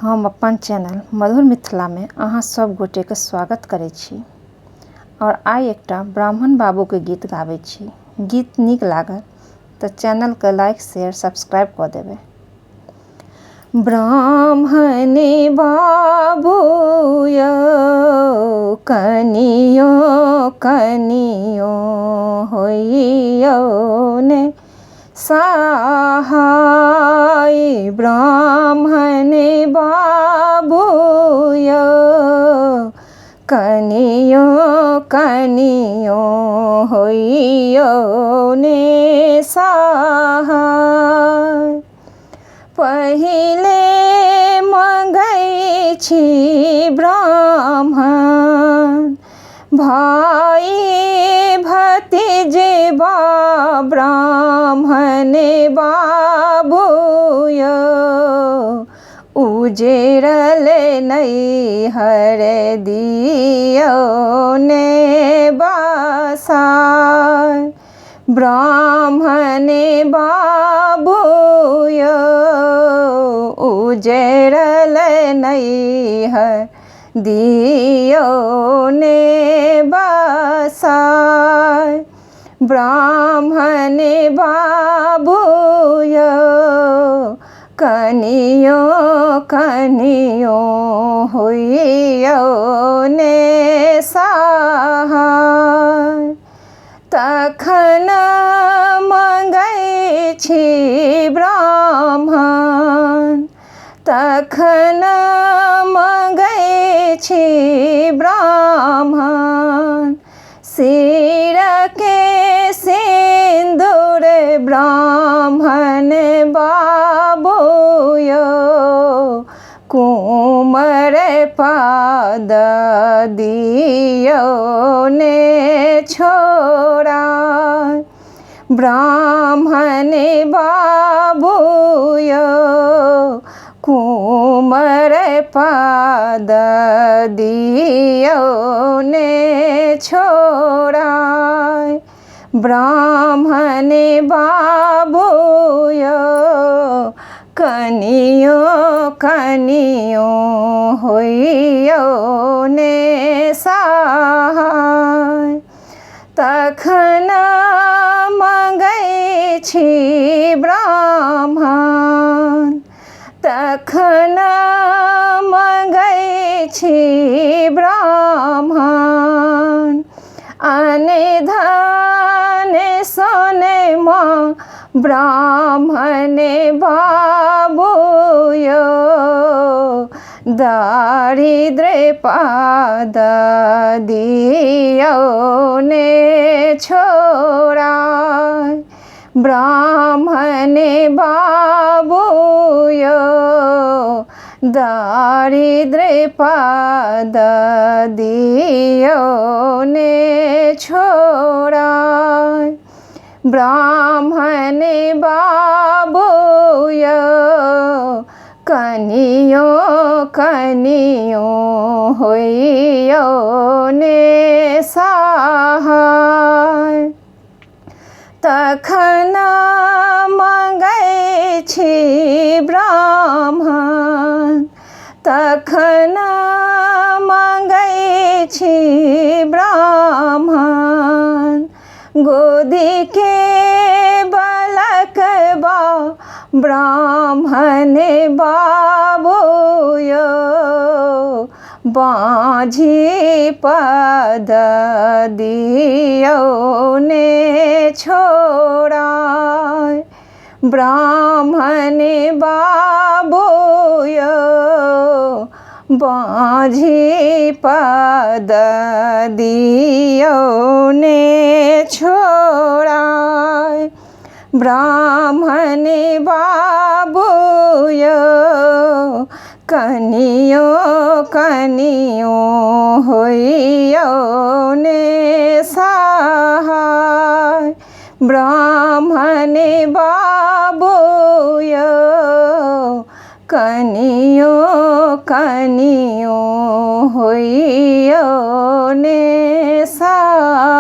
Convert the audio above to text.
हम अपन चैनल मधुर मिथिला में अहाँ सब गोटे के स्वागत करै छी और आइ एकटा ब्राह्मण बाबू के गीत गाबै छी। गीत नीक लागल तो चैनल के लाइक शेयर सब्सक्राइब कर देबै। ब्राह्मणे बाबू यौ कनियो कनियो होइयो ने सहाय। ब्राह्मणे बाबू यौ कनियो कनियो होइयो ने सहाय। पहिले मंगै छी ब्राह्मण भाई भतीजबा ब्राह्मणे बाबू यौ उजेरल नैहर दियौ ने बसाय। ब्राह्मणे बाबू यौ उजेरल नैहर दियौ ने बसाय। ब्राह्मणे बाबू यौ कनियो कनियो होइयो ने सहाय। तखन मंगै छी ब्राह्मण तखन मंगै छी ब्राह्मण सिर के सिंदूर ब्राह्मण बाबू यौ कुमर पाद दियौ ने छोड़ा। ब्राह्मणे बाबू यौ कुमर पाद दियौ ने छोड़ा। ब्राह्मणे बाबू यौ कनियो कनियो होइयो ने सहाय। तखन मंगै छी ब्राह्मण तखन मंगै छी ब्राह्मण अन्न धन सोनमा ब्राह्मणे बाबू यौ दारिद्र पाद दियौ ने छोड़ा। ब्राह्मणे बाबू यौ दारिद्र पाद दियौ ने छोड़ा। ब्राह्मणे बाबू यौ कनियो कनियो होइयो ने सहाय। तखन मंगै छी ब्राह्मण तखन मंगै छी ब्राह्मण गोदी के बालकबा ब्राह्मणे बाबू यौ बाँझी पद दियौ ने छोड़ा। ब्राह्मणे बाबू यौ बाँझी पद दियौ ने छोड़ा। ब्राह्मणे बाबू यौ कनियो कनियो होइयो ने सहाय। ब्राह्मणे बाबू यौ कनियो कनियो होइयो ने सहाय।